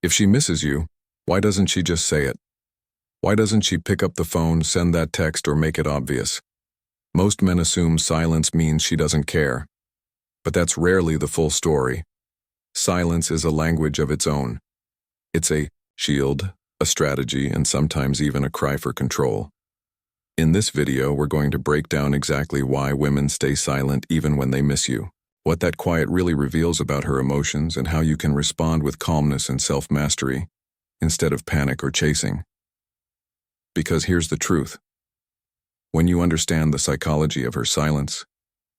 If she misses you, why doesn't she just say it? Why doesn't she pick up the phone, send that text, or make it obvious? Most men assume silence means she doesn't care. But that's rarely the full story. Silence is a language of its own. It's a shield, a strategy, and sometimes even a cry for control. In this video, we're going to break down exactly why women stay silent even when they miss you, what that quiet really reveals about her emotions, and how you can respond with calmness and self-mastery instead of panic or chasing. Because here's the truth. When you understand the psychology of her silence,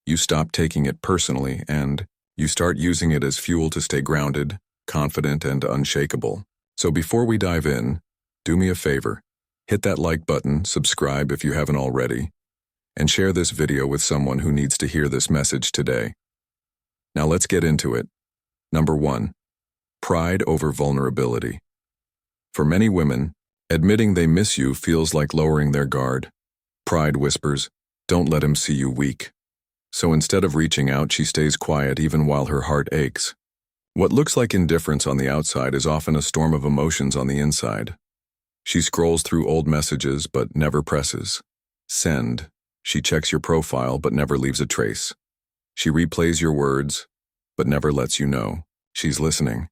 you stop taking it personally and you start using it as fuel to stay grounded, confident, and unshakable. So before we dive in, do me a favor. Hit that like button, subscribe if you haven't already, and share this video with someone who needs to hear this message today. Now let's get into it. Number 1. Pride over vulnerability. For many women, admitting they miss you feels like lowering their guard. Pride whispers, "Don't let him see you weak." So instead of reaching out, she stays quiet even while her heart aches. What looks like indifference on the outside is often a storm of emotions on the inside. She scrolls through old messages but never presses send. She checks your profile but never leaves a trace. She replays your words but never lets you know she's listening.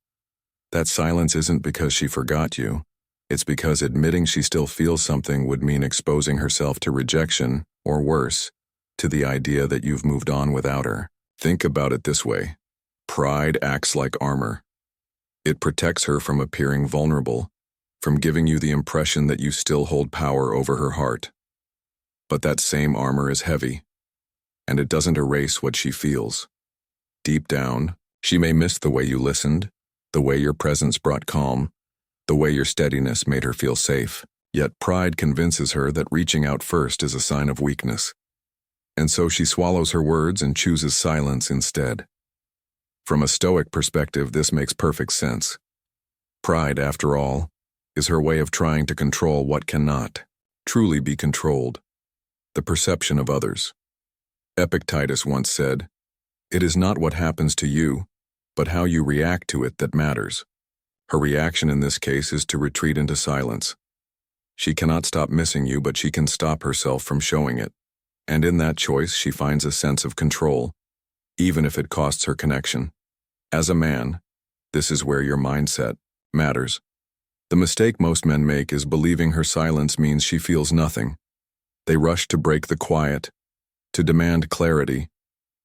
That silence isn't because she forgot you. It's because admitting she still feels something would mean exposing herself to rejection, or worse, to the idea that you've moved on without her. Think about it this way. Pride acts like armor. It protects her from appearing vulnerable, from giving you the impression that you still hold power over her heart. But that same armor is heavy, and it doesn't erase what she feels. Deep down, she may miss the way you listened, the way your presence brought calm, the way your steadiness made her feel safe. Yet pride convinces her that reaching out first is a sign of weakness. And so she swallows her words and chooses silence instead. From a Stoic perspective, this makes perfect sense. Pride, after all, is her way of trying to control what cannot truly be controlled: the perception of others. Epictetus once said, "It is not what happens to you, but how you react to it that matters." Her reaction in this case is to retreat into silence. She cannot stop missing you, but she can stop herself from showing it. And in that choice, she finds a sense of control, even if it costs her connection. As a man, this is where your mindset matters. The mistake most men make is believing her silence means she feels nothing. They rush to break the quiet, to demand clarity,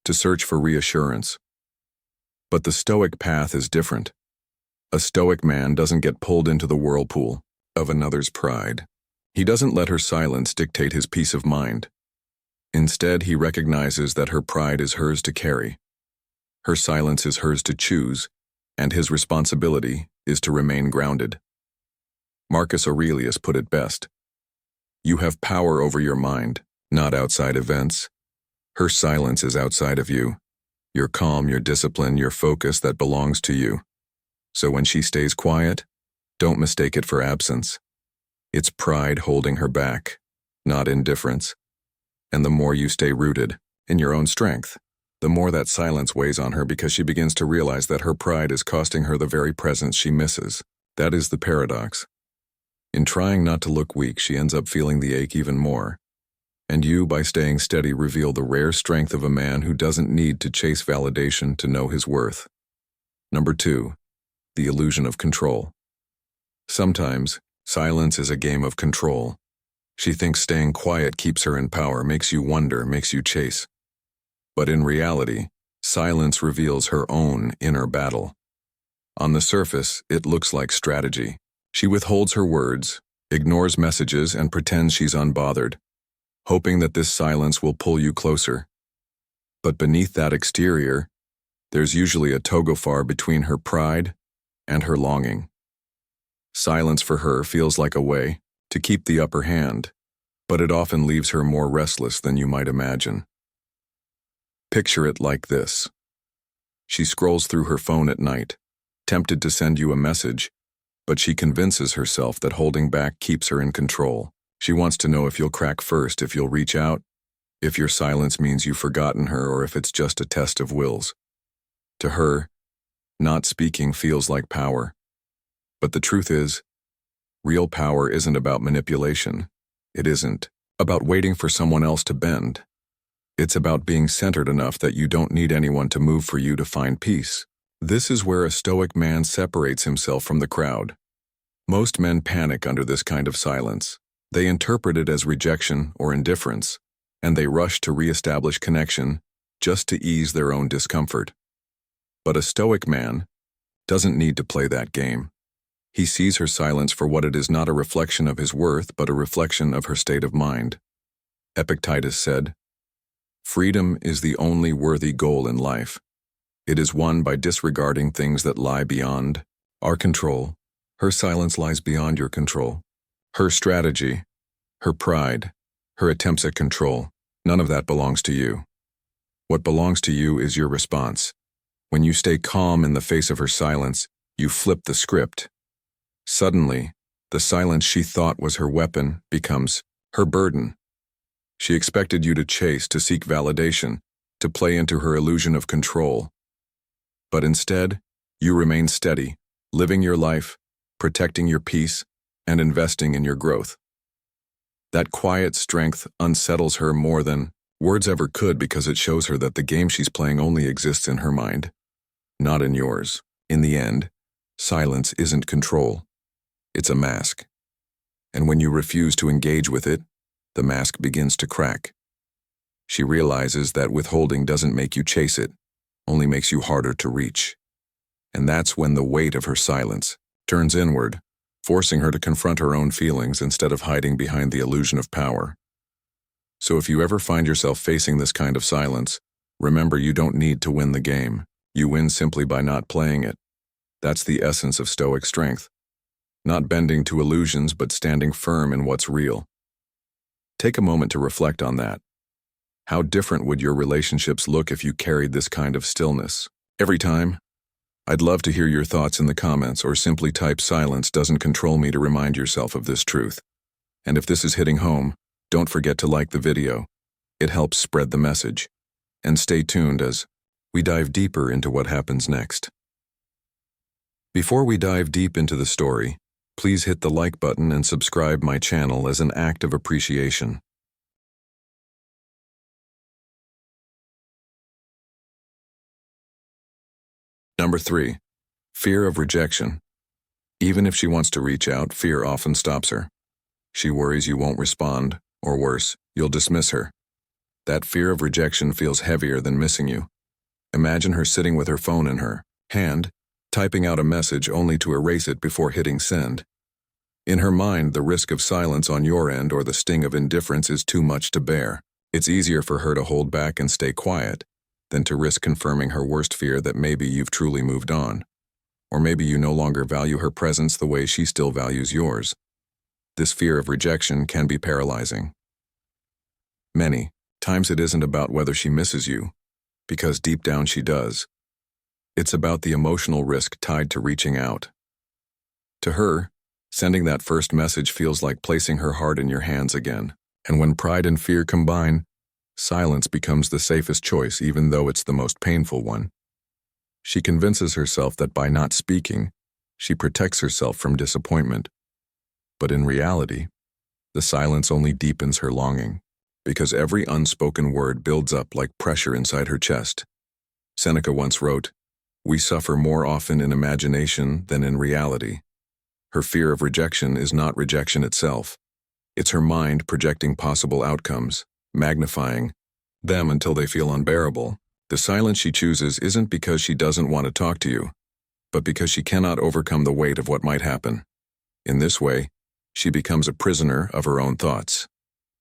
to search for reassurance. But the Stoic path is different. A Stoic man doesn't get pulled into the whirlpool of another's pride. He doesn't let her silence dictate his peace of mind. Instead, he recognizes that her pride is hers to carry. Her silence is hers to choose, and his responsibility is to remain grounded. Marcus Aurelius put it best. You have power over your mind, not outside events. Her silence is outside of you. Your calm, your discipline, your focus that belongs to you. So when she stays quiet, don't mistake it for absence. It's pride holding her back, not indifference. And the more you stay rooted in your own strength, the more that silence weighs on her, because she begins to realize that her pride is costing her the very presence she misses. That is the paradox. In trying not to look weak, she ends up feeling the ache even more. And you, by staying steady, reveal the rare strength of a man who doesn't need to chase validation to know his worth. Number 2. The illusion of control. Sometimes, silence is a game of control. She thinks staying quiet keeps her in power, makes you wonder, makes you chase. But in reality, silence reveals her own inner battle. On the surface, it looks like strategy. She withholds her words, ignores messages, and pretends she's unbothered, hoping that this silence will pull you closer. But beneath that exterior, there's usually a tug-of-war between her pride and her longing. Silence for her feels like a way to keep the upper hand, but it often leaves her more restless than you might imagine. Picture it like this. She scrolls through her phone at night, tempted to send you a message, but she convinces herself that holding back keeps her in control. She wants to know if you'll crack first, if you'll reach out, if your silence means you've forgotten her, or if it's just a test of wills. To her, not speaking feels like power. But the truth is, real power isn't about manipulation. It isn't about waiting for someone else to bend. It's about being centered enough that you don't need anyone to move for you to find peace. This is where a Stoic man separates himself from the crowd. Most men panic under this kind of silence. They interpret it as rejection or indifference, and they rush to reestablish connection just to ease their own discomfort. But a Stoic man doesn't need to play that game. He sees her silence for what it is, not a reflection of his worth, but a reflection of her state of mind. Epictetus said, "Freedom is the only worthy goal in life. It is won by disregarding things that lie beyond our control." Her silence lies beyond your control. Her strategy, her pride, her attempts at control, none of that belongs to you. What belongs to you is your response. When you stay calm in the face of her silence, you flip the script. Suddenly, the silence she thought was her weapon becomes her burden. She expected you to chase, to seek validation, to play into her illusion of control. But instead, you remain steady, living your life, protecting your peace, and investing in your growth. That quiet strength unsettles her more than words ever could, because it shows her that the game she's playing only exists in her mind, not in yours. In the end, silence isn't control. It's a mask. And when you refuse to engage with it, the mask begins to crack. She realizes that withholding doesn't make you chase it, only makes you harder to reach. And that's when the weight of her silence turns inward, forcing her to confront her own feelings instead of hiding behind the illusion of power. So if you ever find yourself facing this kind of silence, remember, you don't need to win the game. You win simply by not playing it. That's the essence of Stoic strength. Not bending to illusions, but standing firm in what's real. Take a moment to reflect on that. How different would your relationships look if you carried this kind of stillness every time? I'd love to hear your thoughts in the comments, or simply type "silence doesn't control me" to remind yourself of this truth. And if this is hitting home, don't forget to like the video. It helps spread the message. And stay tuned as we dive deeper into what happens next. Before we dive deep into the story, please hit the like button and subscribe my channel as an act of appreciation. Number 3. Fear of rejection. Even if she wants to reach out, fear often stops her. She worries you won't respond, or worse, you'll dismiss her. That fear of rejection feels heavier than missing you. Imagine her sitting with her phone in her hand, typing out a message only to erase it before hitting send. In her mind, the risk of silence on your end or the sting of indifference is too much to bear. It's easier for her to hold back and stay quiet than to risk confirming her worst fear that maybe you've truly moved on. Or maybe you no longer value her presence the way she still values yours. This fear of rejection can be paralyzing. Many times it isn't about whether she misses you, because deep down she does. It's about the emotional risk tied to reaching out. To her, sending that first message feels like placing her heart in your hands again. And when pride and fear combine, silence becomes the safest choice, even though it's the most painful one. She convinces herself that by not speaking, she protects herself from disappointment. But in reality, the silence only deepens her longing, because every unspoken word builds up like pressure inside her chest. Seneca once wrote, "We suffer more often in imagination than in reality." Her fear of rejection is not rejection itself. It's her mind projecting possible outcomes, magnifying them until they feel unbearable. The silence she chooses isn't because she doesn't want to talk to you, but because she cannot overcome the weight of what might happen. In this way, she becomes a prisoner of her own thoughts.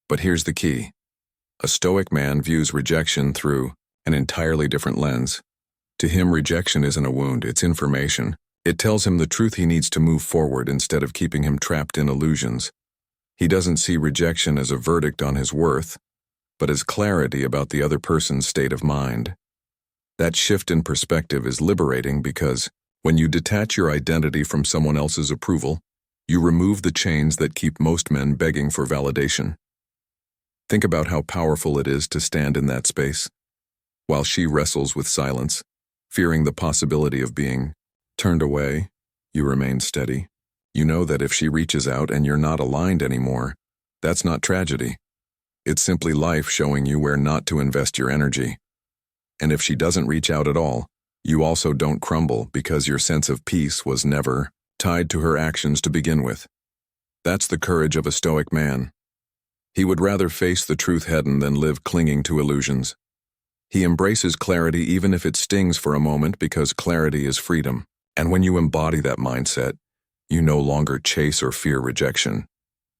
But here's the key. A Stoic man views rejection through an entirely different lens. To him, rejection isn't a wound, it's information. It tells him the truth he needs to move forward instead of keeping him trapped in illusions. He doesn't see rejection as a verdict on his worth, but as clarity about the other person's state of mind. That shift in perspective is liberating because when you detach your identity from someone else's approval, you remove the chains that keep most men begging for validation. Think about how powerful it is to stand in that space, while she wrestles with silence, fearing the possibility of being turned away. You remain steady. You know that if she reaches out and you're not aligned anymore, that's not tragedy. It's simply life showing you where not to invest your energy. And if she doesn't reach out at all, you also don't crumble because your sense of peace was never tied to her actions to begin with. That's the courage of a Stoic man. He would rather face the truth head-on than live clinging to illusions. He embraces clarity even if it stings for a moment because clarity is freedom. And when you embody that mindset, you no longer chase or fear rejection.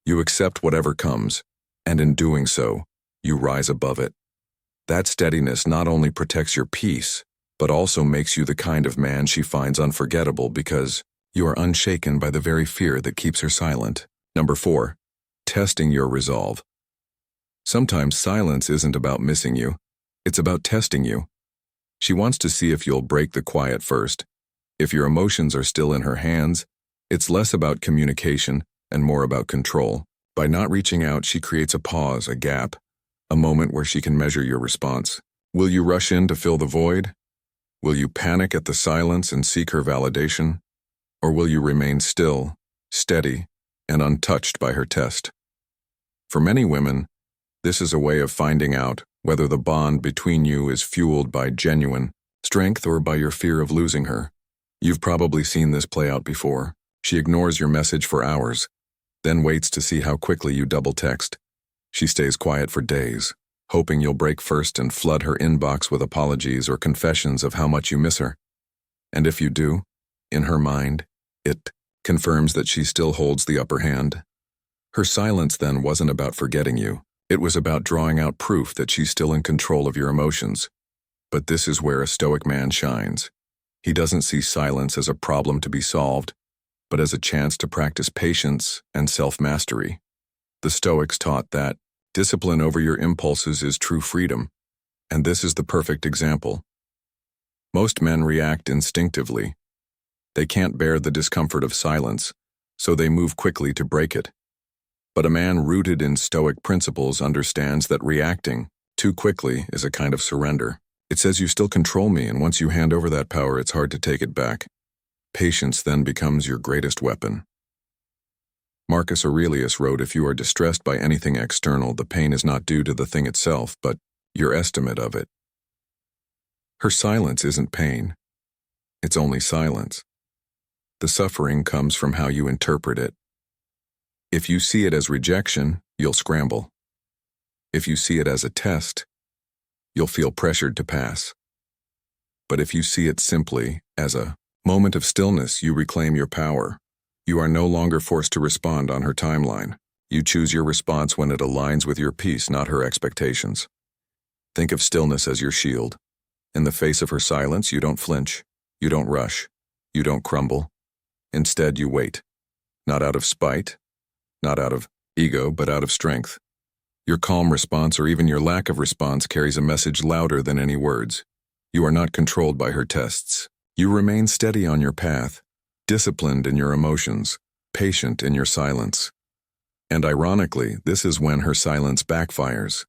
You accept whatever comes, and in doing so, you rise above it. That steadiness not only protects your peace, but also makes you the kind of man she finds unforgettable because you are unshaken by the very fear that keeps her silent. Number 4, testing your resolve. Sometimes silence isn't about missing you, it's about testing you. She wants to see if you'll break the quiet first. If your emotions are still in her hands, it's less about communication and more about control. By not reaching out, she creates a pause, a gap, a moment where she can measure your response. Will you rush in to fill the void? Will you panic at the silence and seek her validation? Or will you remain still, steady, and untouched by her test? For many women, this is a way of finding out whether the bond between you is fueled by genuine strength or by your fear of losing her. You've probably seen this play out before. She ignores your message for hours, then waits to see how quickly you double text. She stays quiet for days, hoping you'll break first and flood her inbox with apologies or confessions of how much you miss her. And if you do, in her mind, it confirms that she still holds the upper hand. Her silence then wasn't about forgetting you. It was about drawing out proof that she's still in control of your emotions. But this is where a Stoic man shines. He doesn't see silence as a problem to be solved, but as a chance to practice patience and self-mastery. The Stoics taught that discipline over your impulses is true freedom, and this is the perfect example. Most men react instinctively. They can't bear the discomfort of silence, so they move quickly to break it. But a man rooted in Stoic principles understands that reacting too quickly is a kind of surrender. It says you still control me, and once you hand over that power, it's hard to take it back. Patience then becomes your greatest weapon. Marcus Aurelius wrote, if you are distressed by anything external, the pain is not due to the thing itself, but your estimate of it. Her silence isn't pain. It's only silence. The suffering comes from how you interpret it. If you see it as rejection, you'll scramble. If you see it as a test, you'll feel pressured to pass. But if you see it simply as a moment of stillness, you reclaim your power. You are no longer forced to respond on her timeline. You choose your response when it aligns with your peace, not her expectations. Think of stillness as your shield. In the face of her silence, you don't flinch. You don't rush. You don't crumble. Instead, you wait. Not out of spite, not out of ego, but out of strength. Your calm response, or even your lack of response, carries a message louder than any words. You are not controlled by her tests. You remain steady on your path, disciplined in your emotions, patient in your silence. And ironically, this is when her silence backfires.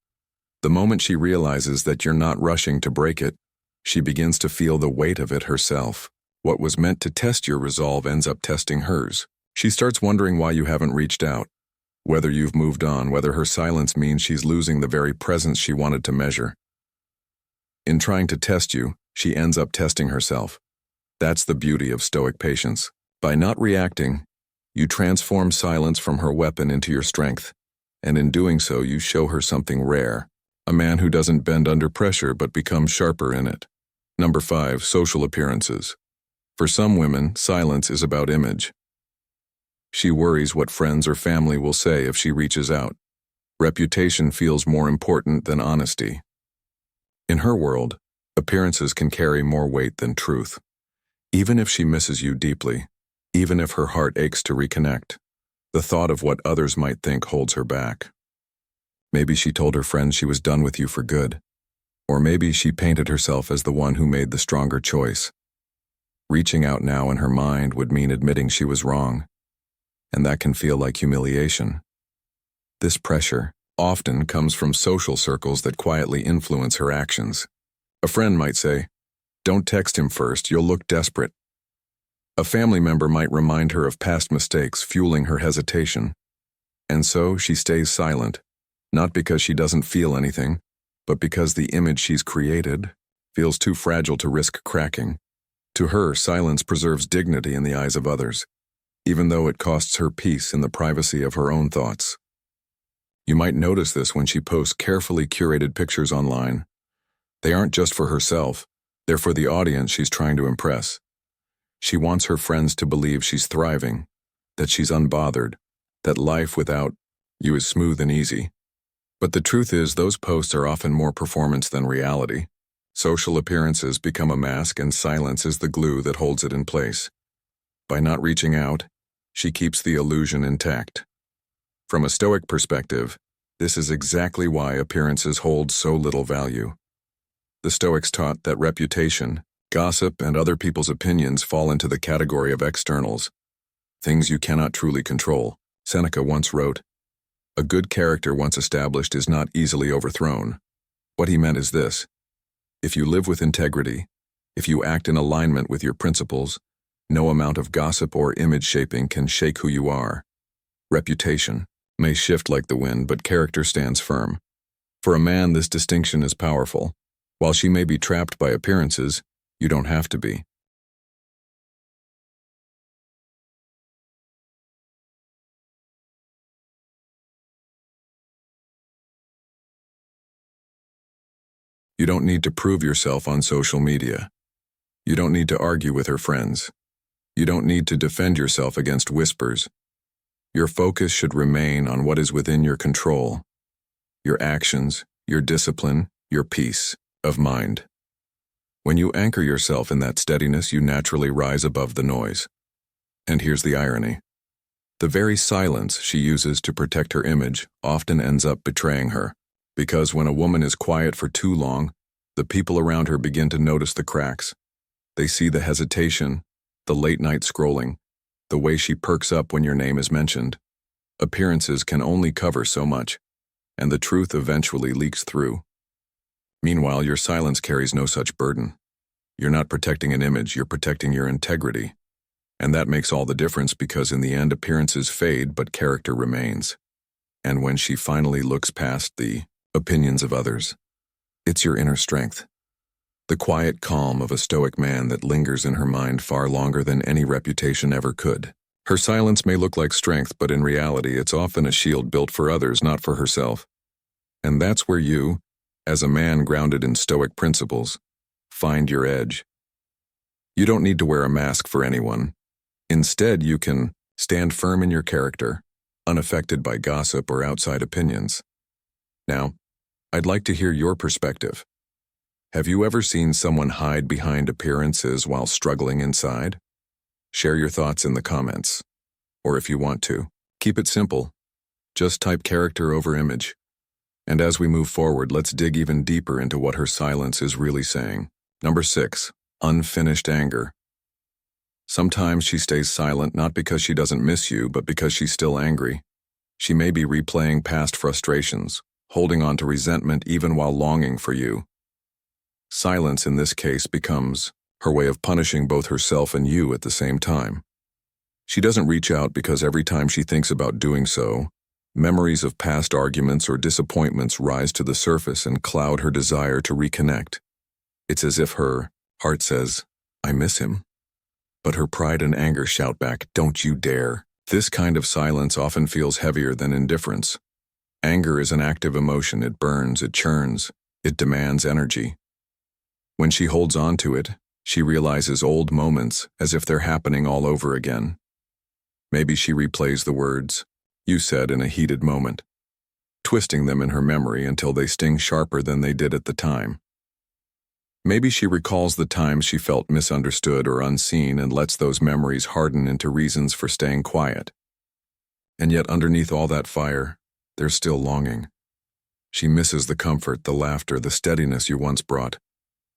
The moment she realizes that you're not rushing to break it, she begins to feel the weight of it herself. What was meant to test your resolve ends up testing hers. She starts wondering why you haven't reached out, whether you've moved on, whether her silence means she's losing the very presence she wanted to measure. In trying to test you, she ends up testing herself. That's the beauty of Stoic patience. By not reacting, you transform silence from her weapon into your strength, and in doing so, you show her something rare, a man who doesn't bend under pressure but becomes sharper in it. Number 5, social appearances. For some women, silence is about image. She worries what friends or family will say if she reaches out. Reputation feels more important than honesty. In her world, appearances can carry more weight than truth. Even if she misses you deeply, even if her heart aches to reconnect, the thought of what others might think holds her back. Maybe she told her friends she was done with you for good, or maybe she painted herself as the one who made the stronger choice. Reaching out now in her mind would mean admitting she was wrong, and that can feel like humiliation. This pressure often comes from social circles that quietly influence her actions. A friend might say, "Don't text him first, you'll look desperate." A family member might remind her of past mistakes, fueling her hesitation. And so she stays silent, not because she doesn't feel anything, but because the image she's created feels too fragile to risk cracking. To her, silence preserves dignity in the eyes of others, even though it costs her peace in the privacy of her own thoughts. You might notice this when she posts carefully curated pictures online. They aren't just for herself, they're for the audience she's trying to impress. She wants her friends to believe she's thriving, that she's unbothered, that life without you is smooth and easy. But the truth is, those posts are often more performance than reality. Social appearances become a mask, and silence is the glue that holds it in place. By not reaching out, she keeps the illusion intact. From a Stoic perspective, this is exactly why appearances hold so little value. The Stoics taught that reputation, gossip, and other people's opinions fall into the category of externals, things you cannot truly control. Seneca once wrote, "A good character once established is not easily overthrown." What he meant is this: if you live with integrity, if you act in alignment with your principles, no amount of gossip or image shaping can shake who you are. Reputation may shift like the wind, but character stands firm. For a man, this distinction is powerful. While she may be trapped by appearances, you don't have to be. You don't need to prove yourself on social media. You don't need to argue with her friends. You don't need to defend yourself against whispers. Your focus should remain on what is within your control: your actions, your discipline, your peace of mind. When you anchor yourself in that steadiness, you naturally rise above the noise. And here's the irony: the very silence she uses to protect her image often ends up betraying her. Because when a woman is quiet for too long, the people around her begin to notice the cracks. They see the hesitation, the late-night scrolling, the way she perks up when your name is mentioned. Appearances can only cover so much, and the truth eventually leaks through. Meanwhile, your silence carries no such burden. You're not protecting an image, you're protecting your integrity. And that makes all the difference, because in the end, appearances fade, but character remains. And when she finally looks past the opinions of others, it's your inner strength, the quiet calm of a Stoic man that lingers in her mind far longer than any reputation ever could. Her silence may look like strength, but in reality, it's often a shield built for others, not for herself. And that's where you, as a man grounded in Stoic principles, find your edge. You don't need to wear a mask for anyone. Instead, you can stand firm in your character, unaffected by gossip or outside opinions. Now, I'd like to hear your perspective. Have you ever seen someone hide behind appearances while struggling inside? Share your thoughts in the comments. Or if you want to, keep it simple. Just type character over image. And as we move forward, let's dig even deeper into what her silence is really saying. Number 6, unfinished anger. Sometimes she stays silent not because she doesn't miss you, but because she's still angry. She may be replaying past frustrations, holding on to resentment even while longing for you. Silence in this case becomes her way of punishing both herself and you at the same time. She doesn't reach out because every time she thinks about doing so, memories of past arguments or disappointments rise to the surface and cloud her desire to reconnect. It's as if her heart says, "I miss him." But her pride and anger shout back, "Don't you dare." This kind of silence often feels heavier than indifference. Anger is an active emotion. It burns, it churns, it demands energy. When she holds on to it, she realizes old moments as if they're happening all over again. Maybe she replays the words you said in a heated moment, twisting them in her memory until they sting sharper than they did at the time. Maybe she recalls the times she felt misunderstood or unseen and lets those memories harden into reasons for staying quiet. And yet underneath all that fire, there's still longing. She misses the comfort, the laughter, the steadiness you once brought.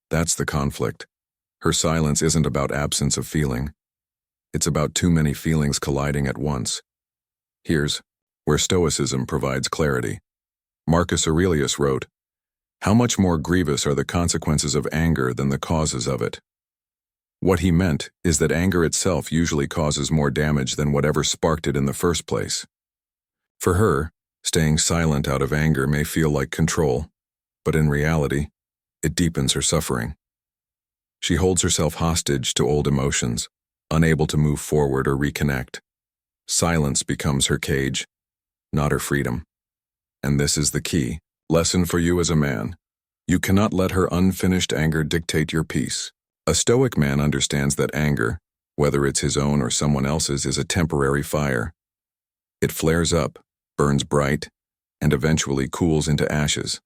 That's the conflict. Her silence isn't about absence of feeling. It's about too many feelings colliding at once. Here's where Stoicism provides clarity. Marcus Aurelius wrote, "How much more grievous are the consequences of anger than the causes of it?" What he meant is that anger itself usually causes more damage than whatever sparked it in the first place. For her, staying silent out of anger may feel like control, but in reality, it deepens her suffering. She holds herself hostage to old emotions, unable to move forward or reconnect. Silence becomes her cage, not her freedom. And this is the key lesson for you as a man. You cannot let her unfinished anger dictate your peace. A Stoic man understands that anger, whether it's his own or someone else's, is a temporary fire. It flares up, burns bright, and eventually cools into ashes.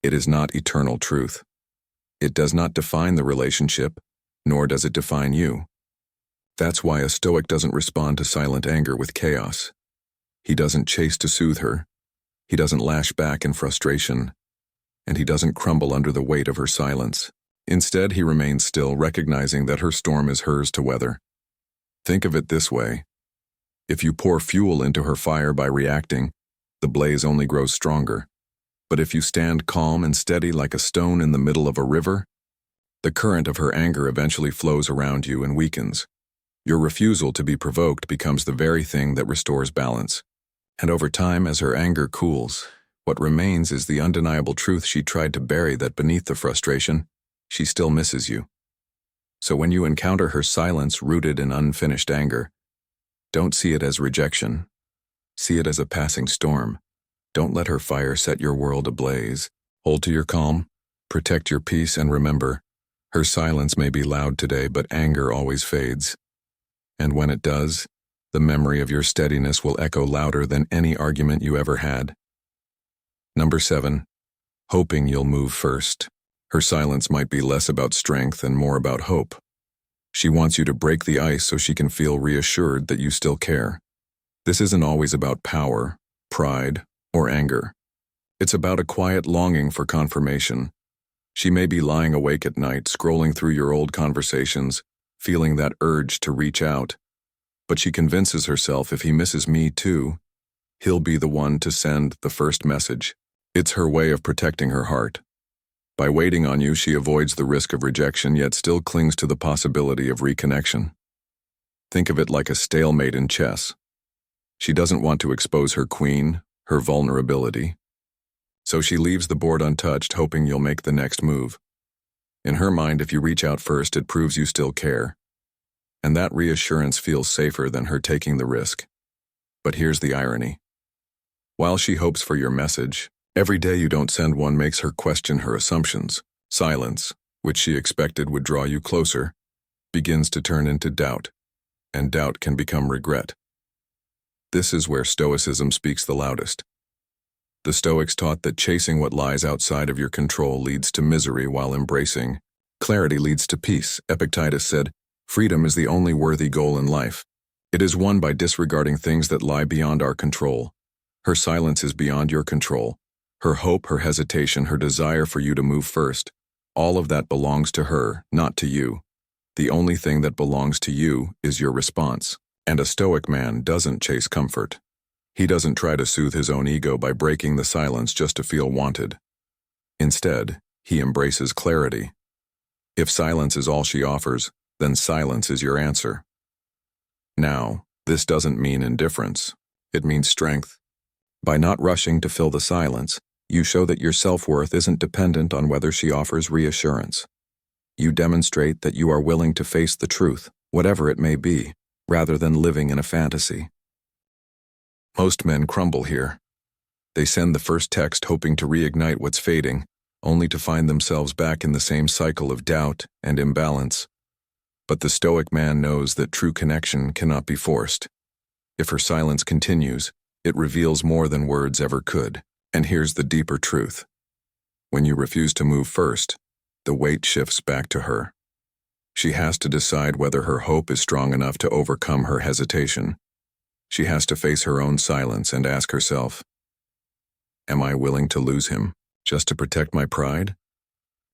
It is not eternal truth. It does not define the relationship, nor does it define you. That's why a Stoic doesn't respond to silent anger with chaos. He doesn't chase to soothe her. He doesn't lash back in frustration. And he doesn't crumble under the weight of her silence. Instead, he remains still, recognizing that her storm is hers to weather. Think of it this way. If you pour fuel into her fire by reacting, the blaze only grows stronger. But if you stand calm and steady like a stone in the middle of a river, the current of her anger eventually flows around you and weakens. Your refusal to be provoked becomes the very thing that restores balance. And over time, as her anger cools, what remains is the undeniable truth she tried to bury, that beneath the frustration, she still misses you. So when you encounter her silence rooted in unfinished anger, don't see it as rejection. See it as a passing storm. Don't let her fire set your world ablaze. Hold to your calm, protect your peace, and remember, her silence may be loud today, but anger always fades. And when it does, the memory of your steadiness will echo louder than any argument you ever had. Number 7. Hoping you'll move first. Her silence might be less about strength and more about hope. She wants you to break the ice so she can feel reassured that you still care. This isn't always about power, pride, or anger. It's about a quiet longing for confirmation. She may be lying awake at night, scrolling through your old conversations, feeling that urge to reach out. But she convinces herself, if he misses me too, he'll be the one to send the first message. It's her way of protecting her heart. By waiting on you, she avoids the risk of rejection, yet still clings to the possibility of reconnection. Think of it like a stalemate in chess. She doesn't want to expose her queen, her vulnerability. So she leaves the board untouched, hoping you'll make the next move. In her mind, if you reach out first, it proves you still care. And that reassurance feels safer than her taking the risk. But here's the irony. While she hopes for your message, every day you don't send one makes her question her assumptions. Silence, which she expected would draw you closer, begins to turn into doubt, and doubt can become regret. This is where Stoicism speaks the loudest. The Stoics taught that chasing what lies outside of your control leads to misery, while embracing clarity leads to peace. Epictetus said, "Freedom is the only worthy goal in life. It is won by disregarding things that lie beyond our control." Her silence is beyond your control. Her hope, her hesitation, her desire for you to move first, all of that belongs to her, not to you. The only thing that belongs to you is your response. And a Stoic man doesn't chase comfort. He doesn't try to soothe his own ego by breaking the silence just to feel wanted. Instead, he embraces clarity. If silence is all she offers, then silence is your answer. Now, this doesn't mean indifference. It means strength. By not rushing to fill the silence, you show that your self-worth isn't dependent on whether she offers reassurance. You demonstrate that you are willing to face the truth, whatever it may be, rather than living in a fantasy. Most men crumble here. They send the first text hoping to reignite what's fading, only to find themselves back in the same cycle of doubt and imbalance. But the Stoic man knows that true connection cannot be forced. If her silence continues, it reveals more than words ever could. And here's the deeper truth. When you refuse to move first, the weight shifts back to her. She has to decide whether her hope is strong enough to overcome her hesitation. She has to face her own silence and ask herself, am I willing to lose him just to protect my pride?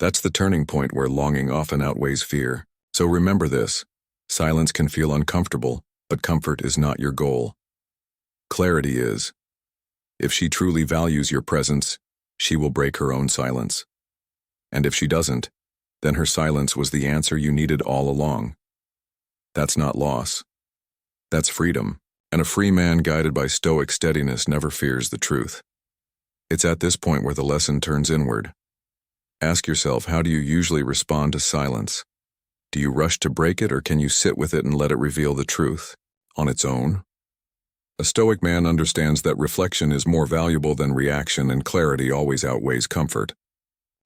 That's the turning point where longing often outweighs fear. So remember this, silence can feel uncomfortable, but comfort is not your goal. Clarity is. If she truly values your presence, she will break her own silence. And if she doesn't, then her silence was the answer you needed all along. That's not loss. That's freedom, and a free man guided by Stoic steadiness never fears the truth. It's at this point where the lesson turns inward. Ask yourself, how do you usually respond to silence? Do you rush to break it, or can you sit with it and let it reveal the truth on its own? A Stoic man understands that reflection is more valuable than reaction, and clarity always outweighs comfort.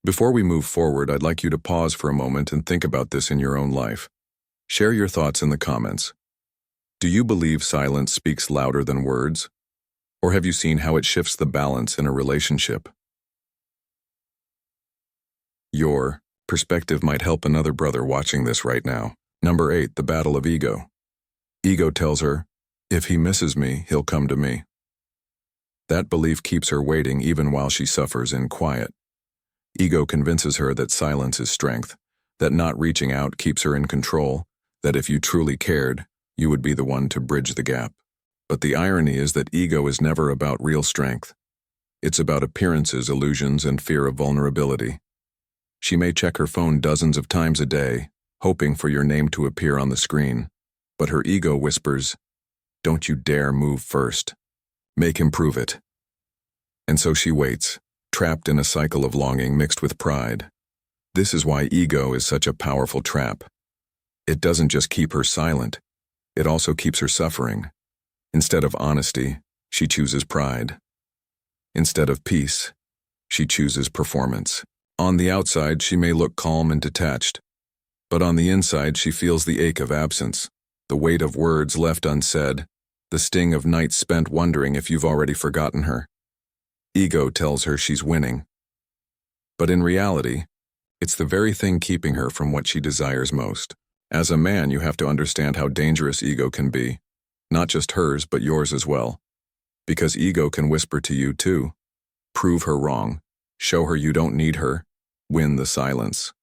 Before we move forward, I'd like you to pause for a moment and think about this in your own life. Share your thoughts in the comments. Do you believe silence speaks louder than words? Or have you seen how it shifts the balance in a relationship? Your perspective might help another brother watching this right now. Number 8, the battle of ego. Ego tells her, if he misses me, he'll come to me. That belief keeps her waiting even while she suffers in quiet. Ego convinces her that silence is strength, that not reaching out keeps her in control, that if you truly cared, you would be the one to bridge the gap. But the irony is that ego is never about real strength. It's about appearances, illusions, and fear of vulnerability. She may check her phone dozens of times a day, hoping for your name to appear on the screen. But her ego whispers, don't you dare move first. Make him prove it. And so she waits, trapped in a cycle of longing mixed with pride. This is why ego is such a powerful trap. It doesn't just keep her silent, it also keeps her suffering. Instead of honesty, she chooses pride. Instead of peace, she chooses performance. On the outside, she may look calm and detached, but on the inside, she feels the ache of absence, the weight of words left unsaid, the sting of nights spent wondering if you've already forgotten her. Ego tells her she's winning. But in reality, it's the very thing keeping her from what she desires most. As a man, you have to understand how dangerous ego can be, not just hers, but yours as well. Because ego can whisper to you too. Prove her wrong, show her you don't need her, win the silence.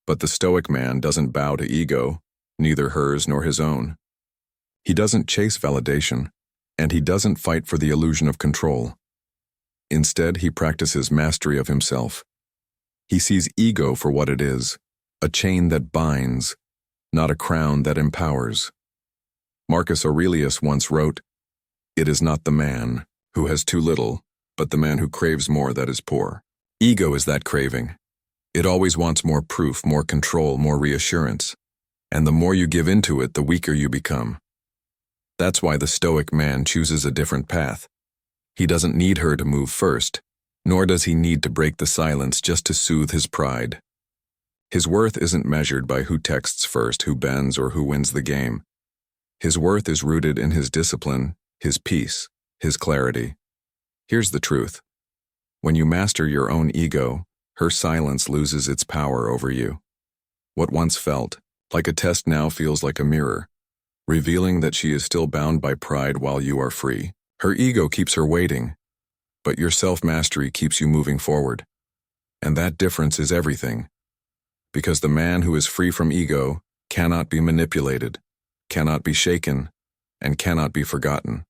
But the Stoic man doesn't bow to ego, neither hers nor his own. He doesn't chase validation, and he doesn't fight for the illusion of control. Instead, he practices mastery of himself. He sees ego for what it is, a chain that binds, not a crown that empowers. Marcus Aurelius once wrote, "It is not the man who has too little, but the man who craves more that is poor." Ego is that craving. It always wants more proof, more control, more reassurance. And the more you give into it, the weaker you become. That's why the Stoic man chooses a different path. He doesn't need her to move first, nor does he need to break the silence just to soothe his pride. His worth isn't measured by who texts first, who bends, or who wins the game. His worth is rooted in his discipline, his peace, his clarity. Here's the truth. When you master your own ego, her silence loses its power over you. What once felt like a test now feels like a mirror, revealing that she is still bound by pride while you are free. Her ego keeps her waiting, but your self-mastery keeps you moving forward. And that difference is everything. Because the man who is free from ego cannot be manipulated, cannot be shaken, and cannot be forgotten.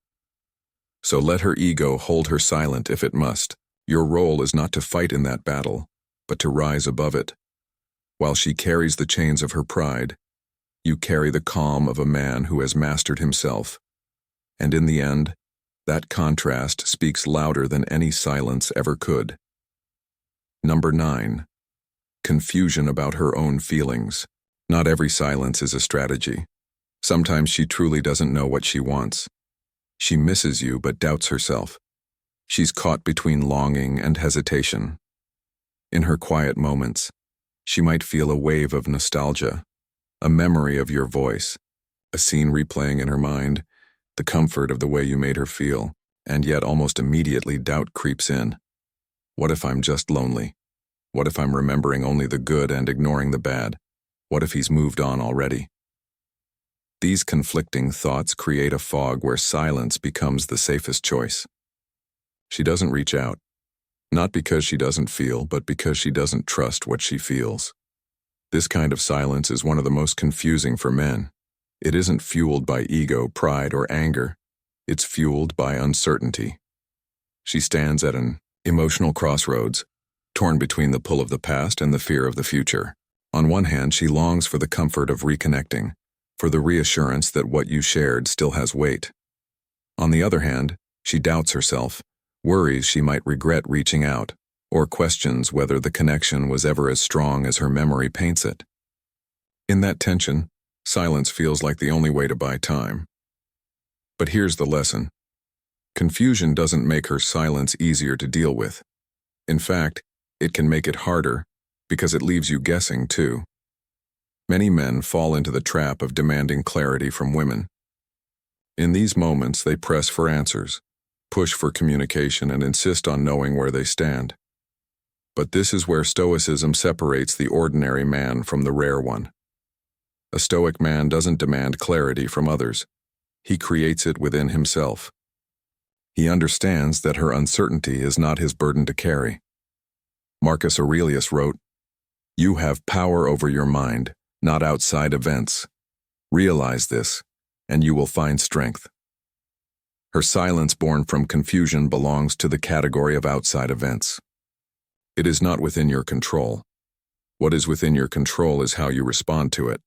So let her ego hold her silent if it must. Your role is not to fight in that battle, but to rise above it. While she carries the chains of her pride, you carry the calm of a man who has mastered himself. And in the end, that contrast speaks louder than any silence ever could. Number 9. Confusion about her own feelings. Not every silence is a strategy. Sometimes she truly doesn't know what she wants. She misses you but doubts herself. She's caught between longing and hesitation. In her quiet moments, she might feel a wave of nostalgia, a memory of your voice, a scene replaying in her mind, the comfort of the way you made her feel, and yet almost immediately doubt creeps in. What if I'm just lonely? What if I'm remembering only the good and ignoring the bad? What if he's moved on already? These conflicting thoughts create a fog where silence becomes the safest choice. She doesn't reach out, not because she doesn't feel, but because she doesn't trust what she feels. This kind of silence is one of the most confusing for men. It isn't fueled by ego, pride, or anger. It's fueled by uncertainty. She stands at an emotional crossroads, torn between the pull of the past and the fear of the future. On one hand, she longs for the comfort of reconnecting, for the reassurance that what you shared still has weight. On the other hand, she doubts herself, worries she might regret reaching out, or questions whether the connection was ever as strong as her memory paints it. In that tension, silence feels like the only way to buy time. But here's the lesson. Confusion doesn't make her silence easier to deal with. In fact, it can make it harder, because it leaves you guessing too. Many men fall into the trap of demanding clarity from women. In these moments, they press for answers, push for communication, and insist on knowing where they stand. But this is where Stoicism separates the ordinary man from the rare one. A Stoic man doesn't demand clarity from others. He creates it within himself. He understands that her uncertainty is not his burden to carry. Marcus Aurelius wrote, "You have power over your mind, not outside events. Realize this, and you will find strength." Her silence born from confusion belongs to the category of outside events. It is not within your control. What is within your control is how you respond to it.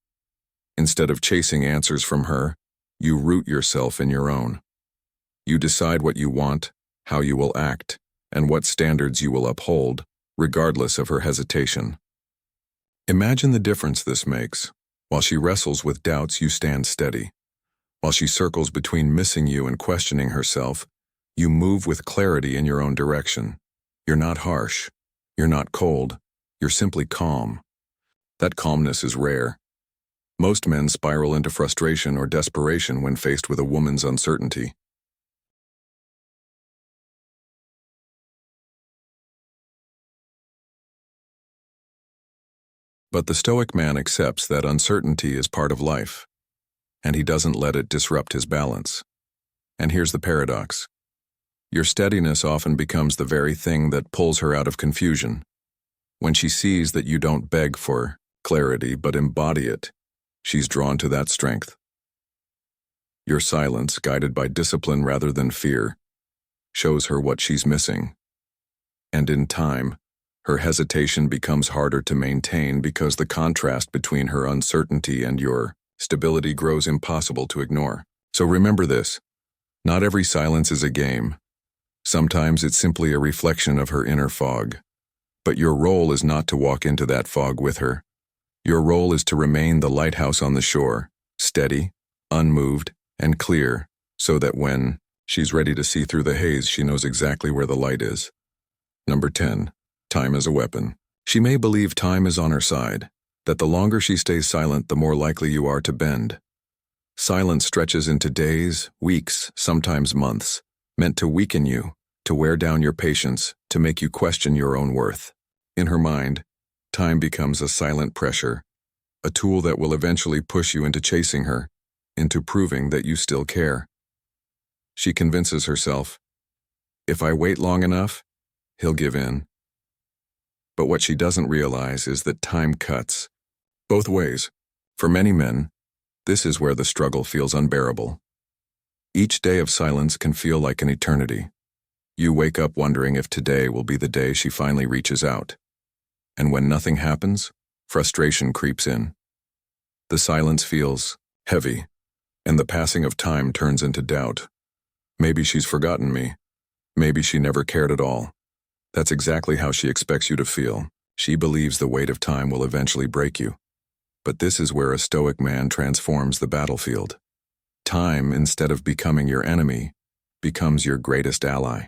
Instead of chasing answers from her, you root yourself in your own. You decide what you want, how you will act, and what standards you will uphold, regardless of her hesitation. Imagine the difference this makes. While she wrestles with doubts, you stand steady. While she circles between missing you and questioning herself, you move with clarity in your own direction. You're not harsh. You're not cold. You're simply calm. That calmness is rare. Most men spiral into frustration or desperation when faced with a woman's uncertainty. But the Stoic man accepts that uncertainty is part of life, and he doesn't let it disrupt his balance. And here's the paradox. Your steadiness often becomes the very thing that pulls her out of confusion. When she sees that you don't beg for clarity but embody it, she's drawn to that strength. Your silence, guided by discipline rather than fear, shows her what she's missing. And in time, her hesitation becomes harder to maintain because the contrast between her uncertainty and your stability grows impossible to ignore. So remember this. Not every silence is a game. Sometimes it's simply a reflection of her inner fog. But your role is not to walk into that fog with her. Your role is to remain the lighthouse on the shore, steady, unmoved, and clear, so that when she's ready to see through the haze, she knows exactly where the light is. Number 10. Time as a weapon. She may believe time is on her side, that the longer she stays silent, the more likely you are to bend. Silence stretches into days, weeks, sometimes months, meant to weaken you, to wear down your patience, to make you question your own worth. In her mind, time becomes a silent pressure, a tool that will eventually push you into chasing her, into proving that you still care. She convinces herself, if I wait long enough, he'll give in. But what she doesn't realize is that time cuts both ways. For many men, this is where the struggle feels unbearable. Each day of silence can feel like an eternity. You wake up wondering if today will be the day she finally reaches out. And when nothing happens, frustration creeps in. The silence feels heavy, and the passing of time turns into doubt. Maybe she's forgotten me. Maybe she never cared at all. That's exactly how she expects you to feel. She believes the weight of time will eventually break you. But this is where a Stoic man transforms the battlefield. Time, instead of becoming your enemy, becomes your greatest ally.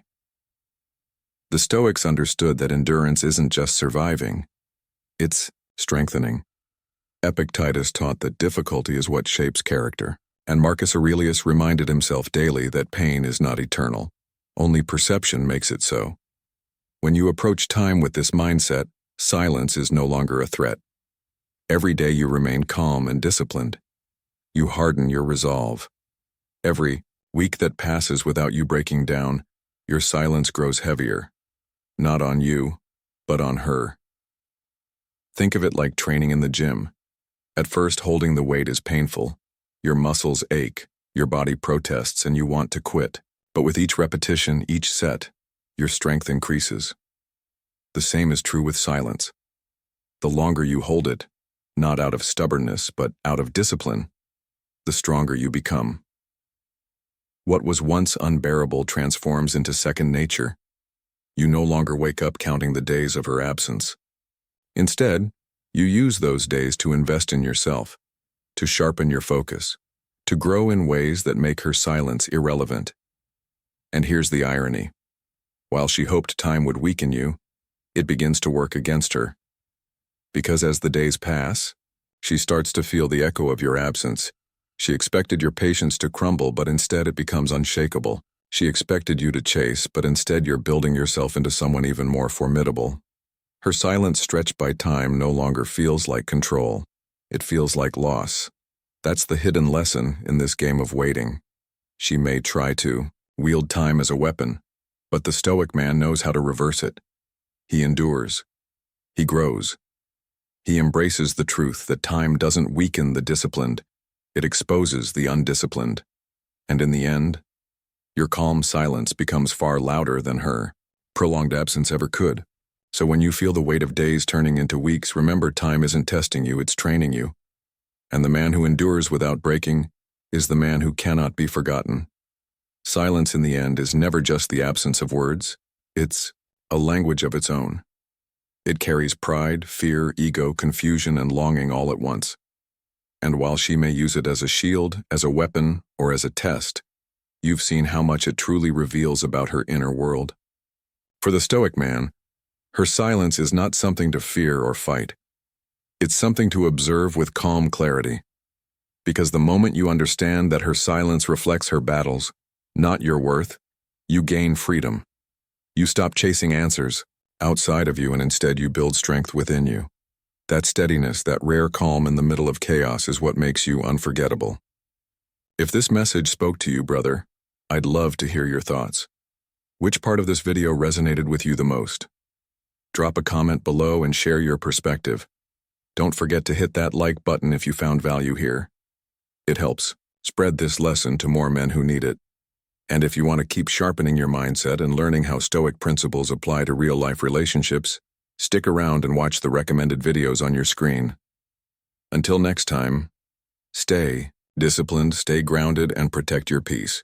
The Stoics understood that endurance isn't just surviving, it's strengthening. Epictetus taught that difficulty is what shapes character, and Marcus Aurelius reminded himself daily that pain is not eternal. Only perception makes it so. When you approach time with this mindset, silence is no longer a threat. Every day you remain calm and disciplined. You harden your resolve. Every week that passes without you breaking down, your silence grows heavier. Not on you, but on her. Think of it like training in the gym. At first, holding the weight is painful. Your muscles ache, your body protests, and you want to quit. But with each repetition, each set, your strength increases. The same is true with silence. The longer you hold it, not out of stubbornness, but out of discipline, the stronger you become. What was once unbearable transforms into second nature. You no longer wake up counting the days of her absence. Instead, you use those days to invest in yourself, to sharpen your focus, to grow in ways that make her silence irrelevant. And here's the irony. While she hoped time would weaken you, it begins to work against her. Because as the days pass, she starts to feel the echo of your absence. She expected your patience to crumble, but instead it becomes unshakable. She expected you to chase, but instead you're building yourself into someone even more formidable. Her silence stretched by time no longer feels like control. It feels like loss. That's the hidden lesson in this game of waiting. She may try to wield time as a weapon, but the Stoic man knows how to reverse it. He endures. He grows. He embraces the truth that time doesn't weaken the disciplined. It exposes the undisciplined. And in the end, your calm silence becomes far louder than her prolonged absence ever could. So when you feel the weight of days turning into weeks, remember time isn't testing you, it's training you. And the man who endures without breaking is the man who cannot be forgotten. Silence in the end is never just the absence of words. It's a language of its own. It carries pride, fear, ego, confusion, and longing all at once. And while she may use it as a shield, as a weapon, or as a test, you've seen how much it truly reveals about her inner world. For the Stoic man, her silence is not something to fear or fight. It's something to observe with calm clarity. Because the moment you understand that her silence reflects her battles, not your worth, you gain freedom. You stop chasing answers outside of you and instead you build strength within you. That steadiness, that rare calm in the middle of chaos is what makes you unforgettable. If this message spoke to you, brother, I'd love to hear your thoughts. Which part of this video resonated with you the most? Drop a comment below and share your perspective. Don't forget to hit that like button if you found value here. It helps spread this lesson to more men who need it. And if you want to keep sharpening your mindset and learning how Stoic principles apply to real-life relationships, stick around and watch the recommended videos on your screen. Until next time, stay disciplined, stay grounded, and protect your peace.